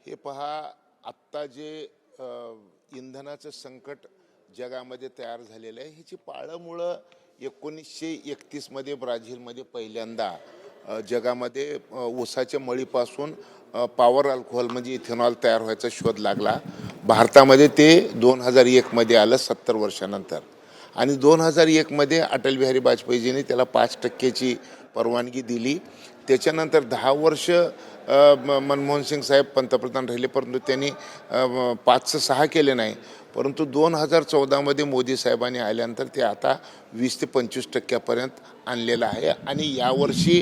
हे पहा, आत्ता जे इंधनाचं संकट जगामध्ये तयार झालेलं आहे, ह्याची पाळंमुळं 1931 मध्ये ब्राझीलमध्ये पहिल्यांदा जगामध्ये ऊसाच्या मळीपासून पॉवर अल्कोहोल म्हणजे इथेनॉल तयार व्हायचा शोध लागला. भारतामध्ये ते 2001 मध्ये आलं 70 वर्षानंतर. आणि 2001 मध्ये अटल बिहारी वाजपेयीजींनी त्याला 5% परवानगी दिली. त्याच्यानंतर 10 वर्ष मनमोहन सिंग साहेब पंतप्रधान राहिले, परंतु त्यांनी 5 ते 6 केले नाही. परंतु 2014 मध्ये मोदी साहेबांनी आल्यानंतर ते आता 20 ते 25% आणलेलं आहे. आणि यावर्षी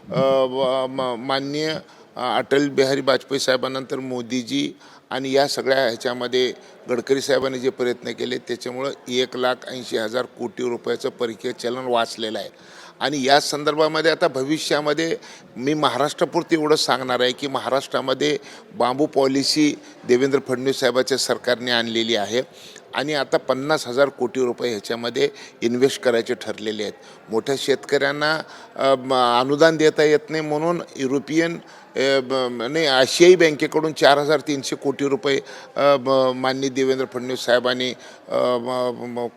माननीय अटल बिहारी वाजपेयी साहेबांनंतर मोदीजी आणि या सगळ्या ह्याच्यामध्ये गडकरी साहेबांनी जे प्रयत्न केले त्याच्यामुळं 1,80,000 कोटी रुपयाचं परकीय चलन वाचलेलं आहे. आणि या संदर्भामध्ये आता भविष्यामध्ये मी महाराष्ट्रापुरती एवढं सांगणार आहे की महाराष्ट्रामध्ये बांबू पॉलिसी देवेंद्र फडणवीस साहेबाच्या सरकारने आणलेली आहे. आणि आता 50,000 कोटी रुपये ह्याच्यामध्ये इन्व्हेस्ट करायचे ठरलेले आहेत. मोठ्या शेतकऱ्यांना अनुदान देता येत नाही म्हणून युरोपियन नाही आशियाई बँकेकडून 4,300 कोटी रुपये माननीय देवेंद्र फडणवीस साहेबांनी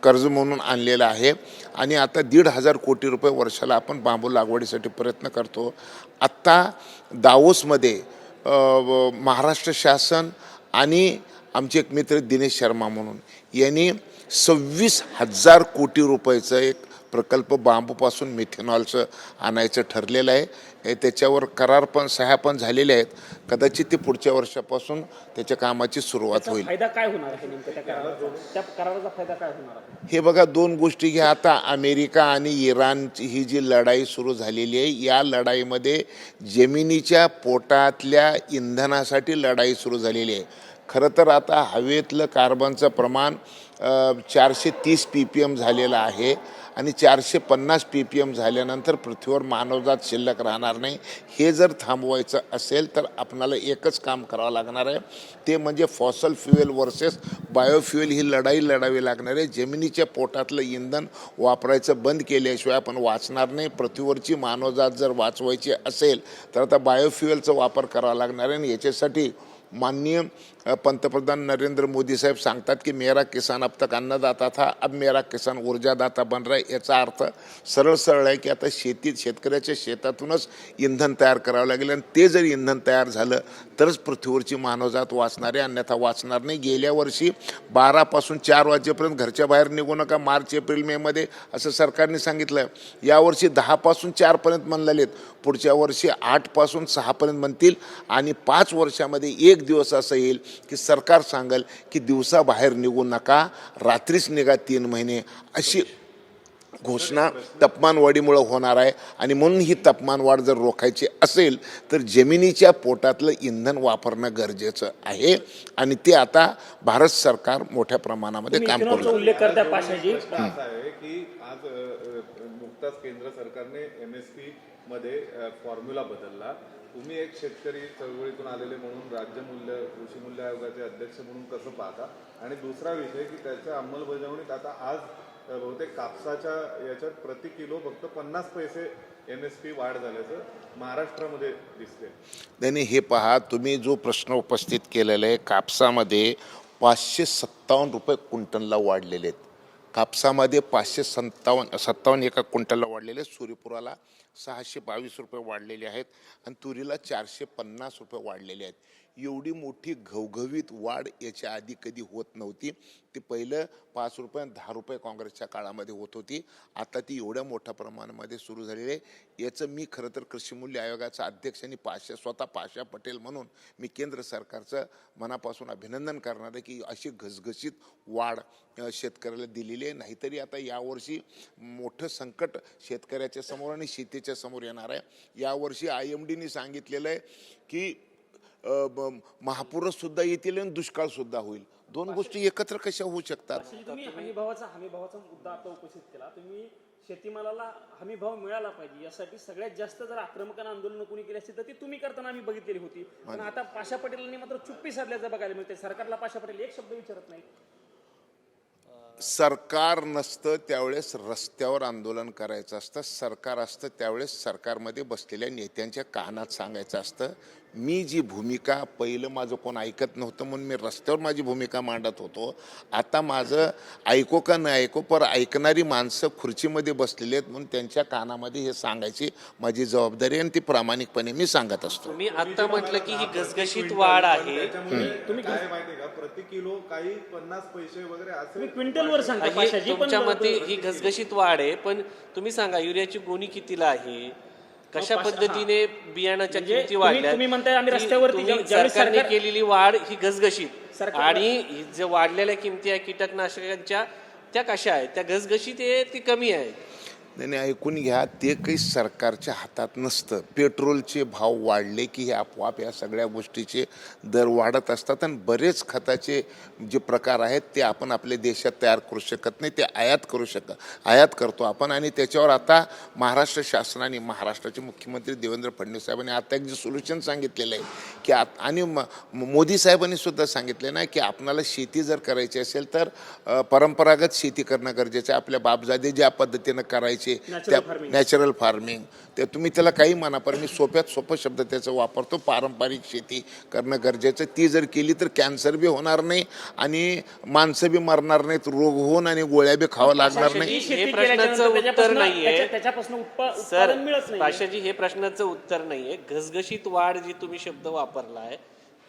कर्ज म्हणून आणलेलं आहे. आणि आता 1,500 कोटी रुपये वर्षाला आपण बांबू लागवडीसाठी प्रयत्न करतो. आत्ता दावोसमध्ये महाराष्ट्र शासन आणि आमचे एक मित्र दिनेश शर्मा म्हणून यांनी 26,000 कोटी रुपयाचं एक प्रकल्प बांबूपासून मिथेनॉलचं आणायचं ठरलेलं आहे. त्याच्यावर करार पण सह्या पण झालेल्या आहेत. कदाचित ते पुढच्या वर्षापासून त्याच्या कामाची सुरुवात होईल. फायदा काय होणार आहे नेमकं त्या कराराचा फायदा काय होणार आहे? हे बघा, 2 गोष्टी घ्या. आता अमेरिका आणि इराणची ही जी लढाई सुरू झालेली आहे, या लढाईमध्ये जमिनीच्या पोटातल्या इंधनासाठी लढाई सुरू झालेली आहे. खरं तर आता हवेतलं कार्बनचं प्रमाण 430 ppm झालेलं आहे. आणि 450 ppm झाल्यानंतर पृथ्वीवर मानवजात शिल्लक राहणार नाही. हे जर थांबवायचं असेल तर आपणाला एकच काम करावं लागणार आहे, ते म्हणजे फॉसल फ्युएल वर्सेस बायोफ्युएल ही लढाई लढावी लागणार आहे. जमिनीच्या पोटातलं इंधन वापरायचं बंद केल्याशिवाय आपण वाचणार नाही. पृथ्वीवरची मानवजात जर वाचवायची असेल तर आता बायोफ्युएलचा वापर करावा लागणार आहे. आणि याच्यासाठी माननीय पंतप्रधान नरेंद्र मोदी साहेब सांगतात की मेरा किसान अब तक अन्नदाता था, अब मेरा किसान ऊर्जादाता बन रहा है. याचा अर्थ सरळ सरळ आहे की आता शेतकऱ्याच्या शेतातूनच इंधन तयार करावं लागेल. आणि ते जर इंधन तयार झालं तरच पृथ्वीवरची मानवजात वाचणार आहे, अन्यथा वाचणार नाही. गेल्या वर्षी 12 पासून 4 वाजेपर्यंत घरच्या बाहेर निघू नका, मार्च एप्रिल मे मध्ये असं सरकारने सांगितलं. यावर्षी 10 पासून 4 पर्यंत म्हणलेत, पुढच्या वर्षी 8 पासून 6 पर्यंत म्हणतील. आणि 5 वर्षामध्ये एक दिवस असं येईल की सरकार सांगेल की दिवसा बाहेर निघू नका, रात्रीच निघा 3 महिने, अशी घोषणा तापमानवाढीमुळे होणार आहे. आणि म्हणून ही तापमानवाढ जर रोखायची असेल तर जमिनीच्या पोटातलं इंधन वापरणं गरजेचं आहे. आणि ते आता भारत सरकार मोठ्या प्रमाणामध्ये काम करू शकतं. उल्लेख करता पाशाजी असा आहे की आज नुकताच केंद्र सरकारने MSP मध्ये फॉर्म्युला बदलला. तुम्ही एक शेतकरी चळवळीतून आलेले म्हणून राज्य कृषी मूल्य आयोगाचे अध्यक्ष म्हणून कसं पाहता? आणि दुसरा विषय की त्याच्या अंमलबजावणीत आता आज बहुतेक कापसाच्या याच्यात प्रति किलो फक्त 50 पैसे MSP वाढ झाल्याचं महाराष्ट्रामध्ये दिसते. त्यांनी हे पहा, तुम्ही जो प्रश्न उपस्थित केलेला आहे, कापसामध्ये 557 रुपये क्विंटलला वाढलेले आहेत. कापसामध्ये 557 एका क्विंटलला वाढलेले. सूर्यपुराला 622 रुपये वाढलेले आहेत. आणि तुरीला 450 रुपये वाढलेले आहेत. एवढी मोठी घवघवीत वाढ याच्या आधी कधी होत नव्हती. ती पहिलं 5 रुपये आणि 10 रुपये काँग्रेसच्या काळामध्ये होत होती. आता ती एवढ्या मोठ्या प्रमाणामध्ये सुरू झालेली आहे. याचं मी खरं तर कृषी मूल्य आयोगाचा अध्यक्ष आणि स्वतः पाशा पटेल म्हणून मी केंद्र सरकारचं मनापासून अभिनंदन करणार आहे की अशी घसघशीत वाढ शेतकऱ्याला दिलेली आहे. नाहीतरी आता यावर्षी मोठं संकट शेतकऱ्याच्या समोर आणि शेतीच्या समोर येणार आहे. यावर्षी IMDने सांगितलेलं आहे की महापूरच सुद्धा येतील आणि दुष्काळ सुद्धा होईल. 2 गोष्टी एकत्र कशा होऊ शकतात? तुम्ही हमीभावाचा मुद्दा आता उपस्थित केला. तुम्ही शेतीमालाला हमी भाव मिळाला पाहिजे यासाठी सगळ्यात जास्त जर आक्रमक आंदोलन कोणी केली असतील तर ती तुम्ही करताना आम्ही बघितलेली होती. पण आता पाशा पटेलांनी मात्र चुप्पी साधल्याचं बघायला मिळते. सरकारला पाशा पटेल एक शब्द विचारत नाही. सरकार नसतं त्यावेळेस रस्त्यावर आंदोलन करायचं असतं. सरकार असतं त्यावेळेस सरकारमध्ये बसलेल्या नेत्यांच्या कानात सांगायचं असतं. मी जी भूमिका पहिलं माझं कोण ऐकत नव्हतं म्हणून मी रस्त्यावर माझी भूमिका मांडत होतो. आता माझं ऐको का न ऐको पर ऐकणारी माणसं खुर्चीमध्ये बसलेली आहेत म्हणून त्यांच्या कानामध्ये हे सांगायची माझी जबाबदारी आणि ती प्रामाणिकपणे मी सांगत असतो. तुम्ही आता म्हटलं की ही घसघशीत वाढ आहे. त्याच्यामुळे काय माहितीये का, प्रति किलो काही 50 पैसे वगैरे असे तुम्ही क्विंटलवर सांगता ही पाशाजी, पण तुमच्या मते ही घसघशीत वाढ आहे, पण तुम्ही सांगा युरियाची गोणी कितीला आहे, कशा पद्धतीने बियाणाच्या म्हणजे किमती वाढल्या, तुम्ही म्हणताय आम्ही रस्त्यावरती तुम्ही ज्यावेळेस सरकारने सरकार- केलेली वाढ ही घसघशीत सरकार- आणि ही जे वाढलेल्या किमती आहे कीटकनाशकांच्या त्या कशा आहेत, त्या घसघशीत आहे ती कमी आहे. नाही ऐकून घ्या, ते काही सरकारच्या हातात नसतं. पेट्रोलचे भाव वाढले की हे आपोआप या सगळ्या गोष्टीचे दर वाढत असतात आणि बरेच खताचे जे प्रकार आहेत ते आपण आपल्या देशात तयार करू शकत नाही, ते आयात करतो आपण. आणि त्याच्यावर आता महाराष्ट्र शासनाने, महाराष्ट्राचे मुख्यमंत्री देवेंद्र फडणवीस साहेबांनी आता एक जे सोल्युशन सांगितलेलं आहे की आणि मोदी साहेबांनी सुद्धा सांगितले ना की आपणाला शेती जर करायची असेल तर परंपरागत शेती करणं गरजेचं आहे. आपल्या बापजादे ज्या पद्धतीनं करायचे त्या नॅचरल फार्मिंग, ते तुम्ही त्याला काही म्हणा पण मी सोप्यात सोपं शब्द त्याचा वापरतो, पारंपरिक शेती करणं गरजेचं. ती जर केली तर कॅन्सर बी होणार नाही आणि माणसं बी मरणार नाहीत, रोग होऊन आणि गोळ्या बी खावं लागणार नाही. हे प्रश्नाचं उत्तर नाहीये त्याच्यापासून सर. उत्पादन मिळत नाही. पाशाजी, हे प्रश्नाचं उत्तर नाहीये. घसघशीत वाढ जी तुम्ही शब्द वापरलाय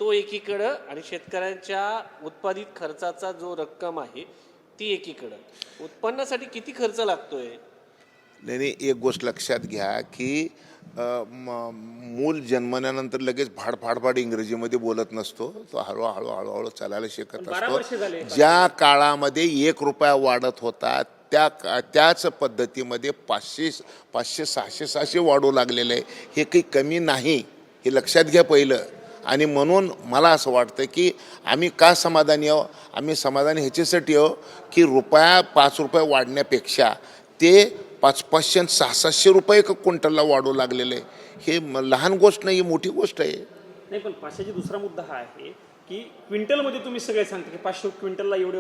तो एकीकडं आणि शेतकऱ्यांच्या उत्पादित खर्चाचा जो रक्कम आहे ती एकीकडं, उत्पन्नासाठी किती खर्च लागतोय? नाही एक गोष्ट लक्षात घ्या की मूल जन्मल्यानंतर लगेच फाड इंग्रजीमध्ये बोलत नसतो, तो हळूहळू चालायला शिकत 12 वर्ष असतो. झाले. ज्या काळामध्ये 1 रुपया वाढत होता त्याच पद्धतीमध्ये 500-600 वाढू लागलेलं आहे. हे काही कमी नाही, हे लक्षात घ्या पहिलं. आणि म्हणून मला असं वाटतं की आम्ही का समाधानी आहो, आम्ही समाधानी ह्याच्यासाठी आहो की 5 रुपये वाढण्यापेक्षा ते 500-600 रुपये क्विंटलला वाढू लागलेलं आहे. हे लहान गोष्ट नाही, मोठी गोष्ट आहे. नाही, पण पाचशेची दुसरा मुद्दा हा आहे की क्विंटलमध्ये तुम्ही सगळे सांगता की 500 क्विंटलला एवढे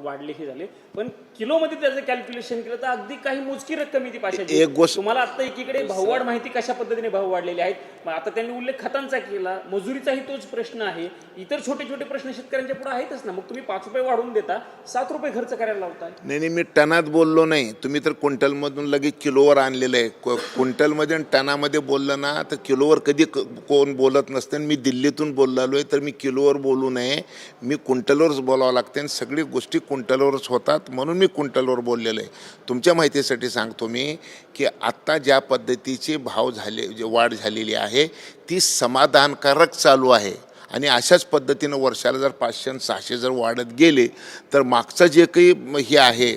वाढले हे झाले, पण किलोमध्ये त्याचं कॅल्क्युलेशन केलं तर अगदी काही मोजकी रक्कम येते पाचशेची. एक गोष्ट तुम्हाला आता एकीकडे भाववाढ माहिती कशा पद्धतीने भाव वाढलेले आहेत. मग आता त्यांनी उल्लेख खतांचा केला, मजुरीचाही तोच प्रश्न आहे, इतर छोटे छोटे प्रश्न शेतकऱ्यांच्या पुढे आहेतच ना. मग तुम्ही 5 रुपये वाढवून देता, 7 रुपये खर्च करायला लावताय. नाही मी टनात बोललो नाही, तुम्ही तर क्विंटलमधून लगेच किलोवर आणलेलं आहे. क्विंटलमध्ये आणि टनामध्ये बोललं ना तर किलोवर कधी कोण बोलत नसतं. मी दिल्लीतून बोललो आहे तर मी किलोवर बोलू नये, मी क्विंटलवरच बोलावं लागते आणि सगळी गोष्टी क्विंटलवरच होतात म्हणून मी क्विंटलवर बोललेलो आहे. तुमच्या माहितीसाठी सांगतो मी की आत्ता ज्या पद्धतीचे भाव झाले, जे वाढ झालेली आहे ती समाधानकारक चालू आहे. आणि अशाच पद्धतीनं वर्षाला जर 500-600 जर वाढत गेले तर मागचं जे काही हे आहे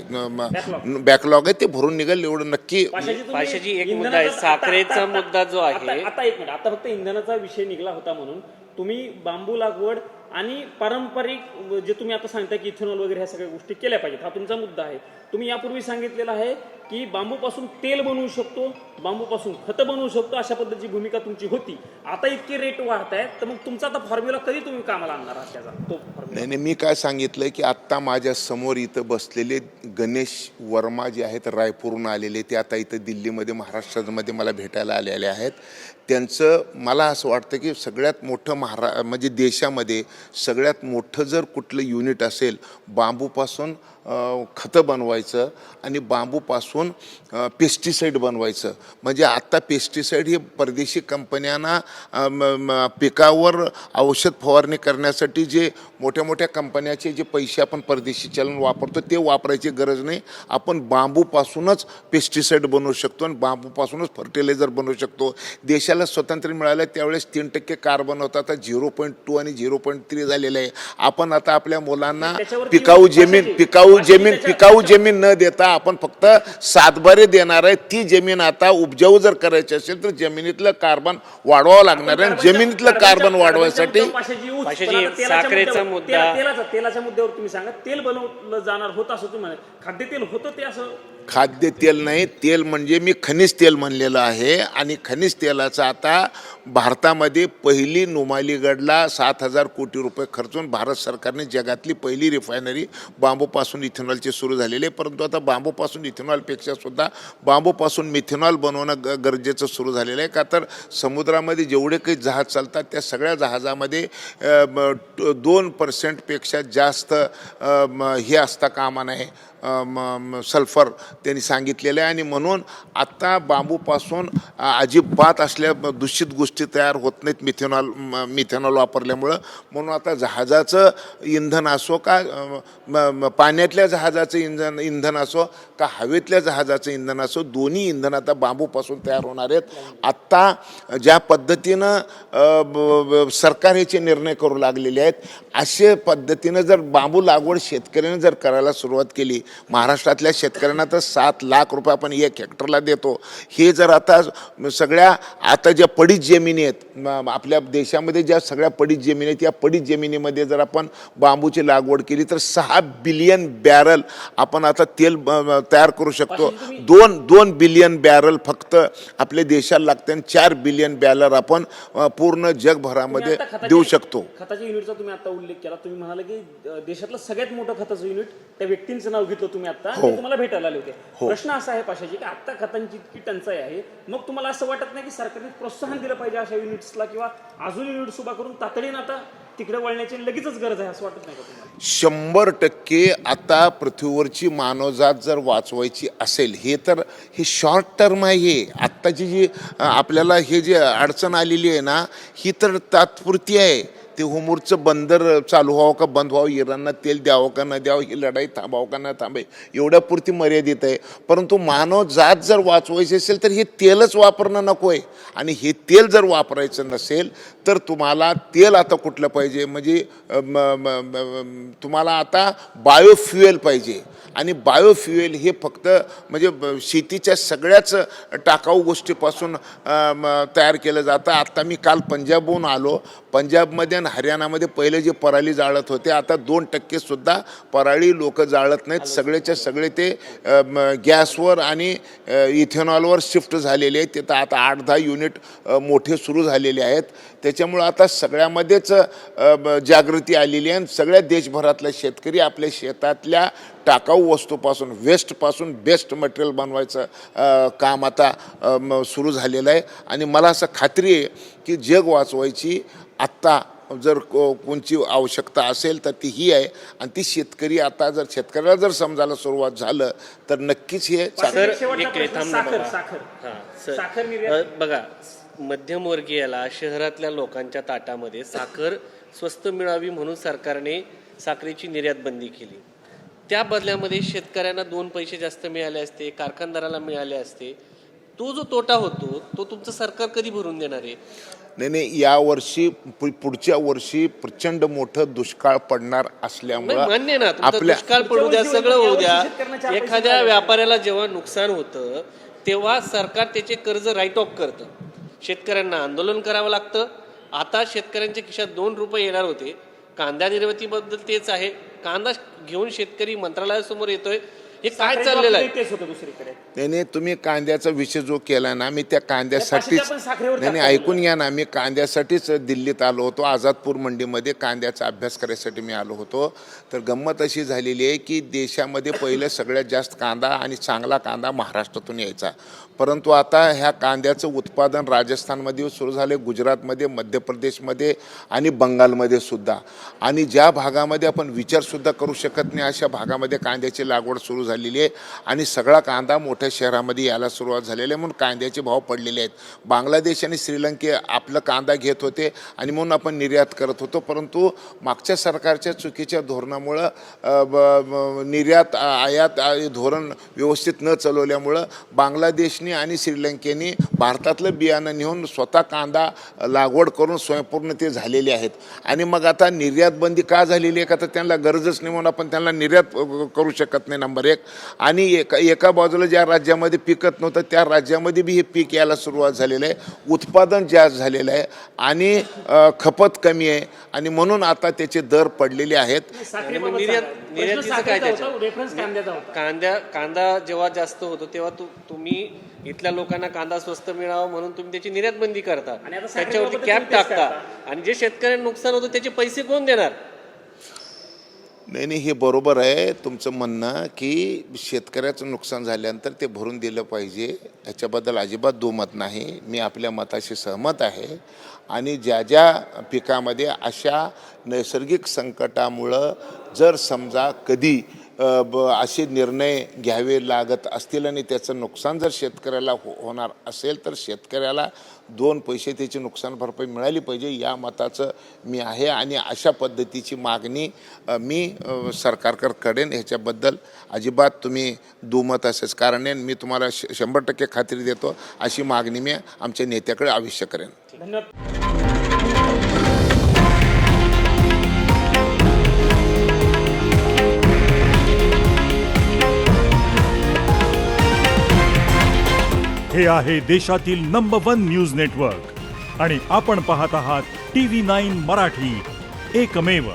बॅकलॉग आहे ते भरून निघेल एवढं नक्की. पाशाजी, एक मुद्दा आहे, साखरेचा मुद्दा जो आहे. आता एक मिनिट, आता फक्त इंधनाचा विषय निघला होता म्हणून तुम्ही बांबू लागवड आणि पारंपरिक जे तुम्ही आता सांगताय की इथेनॉल वगैरे ह्या सगळ्या गोष्टी केल्या पाहिजेत, हा तुमचा मुद्दा आहे. तुम्ही यापूर्वी सांगितलेलं आहे की बांबूपासून तेल बनवू शकतो, बांबूपासून खतं बनवू शकतो, अशा पद्धतीची भूमिका तुमची होती. आता इतके रेट वाढत आहेत तर मग तुमचा आता फॉर्म्युला कधी तुम्ही कामाला आणणार आहात त्याचा तो फॉर्म्युला? नाही मी काय सांगितलं की आत्ता माझ्या समोर इथं बसलेले गणेश वर्मा जे आहेत रायपूरहून आलेले, ते आता इथं दिल्लीमध्ये महाराष्ट्रामध्ये मला भेटायला आलेले आहेत. त्यांचं मला असं वाटतं की सगळ्यात मोठं म्हणजे देशामध्ये सगळ्यात मोठं जर कुठलं युनिट असेल बांबूपासून खतं बनवायचं आणि बांबूपासून पेस्टिसाईड बनवायचं. म्हणजे आत्ता पेस्टिसाईड हे परदेशी कंपन्यांना पिकावर औषध फवारणी करण्यासाठी जे मोठ्या मोठ्या कंपन्याचे जे पैसे आपण परदेशी चलन वापरतो ते वापरायची गरज नाही. आपण बांबूपासूनच पेस्टिसाईड बनवू शकतो आणि बांबूपासूनच फर्टिलायझर बनवू शकतो. देशाला स्वातंत्र्य मिळालं त्यावेळेस 3% कार्बन होता, आता 0.2 आणि 0.3 झालेलं आहे. आपण आता आपल्या मुलांना पिकाऊ जमीन न देता आपण फक्त सातबारे देणार आहे. ती जमीन आता उपजाऊ जर करायची असेल तर जमिनीतलं कार्बन वाढवावं लागणार आहे. जमिनीतलं कार्बन वाढवायसाठी साखरेचा मुद्दा, तेलाच्या मुद्द्यावर तुम्ही सांगा, तेल बनवलं जाणार होतं असं तुम्ही खाद्यतेल होतं ते असं खाद्यतेल नाही, तेल म्हणजे मी खनिज तेल म्हणलेलं आहे. आणि खनिज तेलाचा आता भारतामध्ये पहिली नुमालीगडला 7,000 कोटी रुपये खर्चून भारत सरकारने जगातली पहिली रिफायनरी बांबूपासून इथेनॉलची सुरू झालेली आहे. परंतु आता बांबूपासून इथेनॉलपेक्षा सुद्धा बांबूपासून मिथेनॉल बनवणं गरजेचं सुरू झालेलं आहे. का तर समुद्रामध्ये जेवढे काही जहाज चालतात त्या सगळ्या जहाजामध्ये 2% पेक्षा जास्त हे असता कामा नये, सल्फर त्यांनी सांगितलेलं आहे. आणि म्हणून आत्ता बांबूपासून अजिबात असल्या दूषित गोष्टी तयार होत नाहीत मिथेनॉल वापरल्यामुळं. म्हणून आता जहाजाचं इंधन असो का पाण्यातल्या जहाजाचं इंधन असो का हवेतल्या जहाजाचं इंधन असो, दोन्ही इंधन आता बांबूपासून तयार होणार आहेत. आत्ता ज्या पद्धतीनं सरकार याचे निर्णय करू लागलेले आहेत, अशा पद्धतीनं जर बांबू लागवड शेतकऱ्याने जर करायला सुरुवात केली, महाराष्ट्रातल्या शेतकऱ्यांना तर 7 लाख रुपये आपण 1 हेक्टरला देतो. हे जर आता सगळ्या आता ज्या पडीत जमिनी आहेत आपल्या देशामध्ये, ज्या सगळ्या पडीत जमिनी आहेत, या पडीत जमिनीमध्ये जर आपण बांबूची लागवड केली तर 6 बिलियन बॅरल आपण आता तेल तयार करू शकतो. 2 बिलियन बॅरल फक्त आपल्या देशाला लागते आणि 4 बिलियन बॅरल आपण पूर्ण जगभरामध्ये देऊ शकतो. खताच्या युनिटचा तुम्ही आता उल्लेख केला. तुम्ही म्हणाला की देशातलं सगळ्यात मोठं खताचं युनिट, त्या व्यक्तींचं नाव घेतलं तुम्ही आता, ते तुम्हाला भेटायला आले होते. प्रश्न असा आहे पाशाजी की आता खतांची इतकी टंचाई आहे, मग तुम्हाला असं वाटत नाही की सरकारने प्रोत्साहन दिलं पाहिजे अशा युनिट्सला, किंवा अजून युनिट्स उभा करून तातडीनं आता तिकडे वळण्याची लगेचच गरज आहे असं वाटत नाही का तुम्हाला? 100% आता पृथ्वीवरची मानवजात जर वाचवायची असेल, हे तर हे शॉर्ट टर्म आहे. हे आत्ताची जी आपल्याला हे जे अडचण आलेली आहे ना, ही तर तात्पुरती आहे. ते होमूरचं बंदर चालू व्हावं का बंद व्हावं, इराणला तेल द्यावं का न द्यावं, ही लढाई थांबावं का न थांबे, एवढ्यापुरती मर्यादित आहे. परंतु मानव जात जर वाचवायची असेल तर हे तेलच वापरणं नको आहे. आणि हे तेल जर वापरायचं नसेल तर तुम्हाला तेल आता कुठलं पाहिजे, म्हणजे तुम्हाला आता बायोफ्युएल पाहिजे. आणि बायोफ्युएल हे फक्त म्हणजे शेतीच्या सगळ्याच टाकाऊ गोष्टीपासून तयार केलं जातं. आता मी काल पंजाबहून आलो. पंजाबमध्ये आणि हरियाणामध्ये पहिले जे पराली जाळत होते, आता 2% सुद्धा पराळी लोक जाळत नाहीत. सगळेच्या सगळे ते गॅसवर आणि इथेनॉलवर शिफ्ट झालेले आहेत. तिथं आता 8-10 युनिट मोठे सुरू झालेले आहेत. त्याच्यामुळं आता सगळ्यामध्येच जागृती आलेली आहे. आणि सगळ्या देशभरातले शेतकरी आपल्या शेतातल्या टाकाऊ वस्तूपासून, वेस्टपासून बेस्ट मटेरियल बनवायचं काम आता सुरू झालेलं आहे. आणि मला असं खात्री आहे की जग वाचवायची आत्ता जर कोणची आवश्यकता असेल तर ती ही आहे. आणि ती शेतकरी आता जर शेतकऱ्याला जर समजायला सुरुवात झालं तर नक्कीच हे बघा, मध्यमवर्गीयाला शहरातल्या लोकांच्या ताटामध्ये साखर स्वस्त मिळावी म्हणून सरकारने साखरेची निर्यात बंदी केली. त्या बदल्यामध्ये शेतकऱ्यांना 2 पैसे जास्त मिळाले असते, कारखानदाराला मिळाले असते. तो जो तोटा होतो तो तुमचं सरकार कधी भरून देणार आहे? नाही, यावर्षी पुढच्या वर्षी प्रचंड मोठं दुष्काळ पडणार असल्यामुळे मान्य ना, आपल्या दुष्काळ पडू द्या, सगळं होऊ द्या. एखाद्या व्यापाऱ्याला जेव्हा नुकसान होतं तेव्हा सरकार त्याचे कर्ज राईट ऑफ करतं. शेतकऱ्यांना आंदोलन करावं लागतं. आता शेतकऱ्यांच्या खिशात 2 रुपये येणार होते. कांदा निर्यातीबद्दल तेच आहे. कांदा घेऊन शेतकरी मंत्रालयासमोर येतोय. हे काय चाललेलं आहे? त्याने तुम्ही कांद्याचा विषय जो केला ना, मी त्या कांद्यासाठीच नाही ऐकून घ्या ना, मी कांद्यासाठीच दिल्लीत आलो होतो. आझादपूर मंडीमध्ये कांद्याचा अभ्यास करायसाठी मी आलो होतो. तर गंमत अशी झालेली आहे की देशामध्ये पहिलं सगळ्यात जास्त कांदा आणि चांगला कांदा महाराष्ट्रातून यायचा. परंतु आता ह्या कांद्याचं उत्पादन राजस्थानमध्ये सुरू झाले, गुजरातमध्ये, मध्य प्रदेशमध्ये आणि बंगालमध्ये सुद्धा. आणि ज्या भागामध्ये आपण विचारसुद्धा करू शकत नाही अशा भागामध्ये कांद्याची लागवड सुरू झालेली आहे. आणि सगळा कांदा मोठ्या शहरामध्ये यायला सुरुवात झालेली आहे. म्हणून कांद्याचे भाव पडलेले आहेत. बांगलादेश आणि श्रीलंके आपलं कांदा घेत होते आणि म्हणून आपण निर्यात करत होतो. परंतु मागच्या सरकारच्या चुकीच्या धोरणामुळं निर्यात आयात धोरण व्यवस्थित न चालवल्यामुळं बांगलादेशने आणि श्रीलंकेने भारतातलं बियाणं नेऊन स्वतः कांदा लागवड करून स्वयंपूर्ण ते झालेले आहेत. आणि मग आता निर्यात बंदी का झालेली आहे? का तर त्यांना गरजच नाही म्हणून आपण त्यांना निर्यात करू शकत नाही, नंबर 1. आणि एका बाजूला ज्या राज्यामध्ये पिकत नव्हतं त्या राज्यामध्ये बी हे पीक यायला सुरुवात झालेलं आहे, उत्पादन जास्त झालेलं आहे आणि खपत कमी आहे आणि म्हणून आता त्याचे दर पडलेले आहेत. निर्यातीचं काय त्याच्यात? रेफरन्स कांद्याचा होता. कांदा जेव्हा जास्त होतो तेव्हा तुम्ही इथल्या लोकांना कांदा स्वस्त मिळावा म्हणून तुम्ही त्याची निर्यात बंदी करता, आणि आता त्याच्यावरती साखरेबाबत कॅप तुम्ही तेच टाकता करता. आणि जे शेतकऱ्यांना नुकसान होतं त्याचे पैसे कोण देणार? नाही, हे बरोबर आहे तुमचं म्हणणं की शेतकऱ्याचं नुकसान झाल्यानंतर ते भरून दिलं पाहिजे, ह्याच्याबद्दल अजिबात दुमत नाही. मी आपल्या मताशी सहमत आहे आणि ज्या ज्या पिकामध्ये अशा नैसर्गिक संकटामुळं जर समजा कधी असे निर्णय घ्यावे लागत असतील आणि त्याचं नुकसान जर शेतकऱ्याला होणार असेल तर शेतकऱ्याला 2 पैसे त्याची नुकसान भरपाई मिळाली पाहिजे, या मताचं मी आहे. आणि अशा पद्धतीची मागणी मी सरकारकडे करेन, ह्याच्याबद्दल अजिबात तुम्ही दुमत असेच कारण आहे. मी तुम्हाला 100% खात्री देतो अशी मागणी मी आमच्या नेत्याकडे अवश्य करेन. धन्यवाद. हे आहे देशातील नंबर 1 न्यूज नेटवर्क आणि आपण पाहत आहात TV9 मराठी, एकमेव.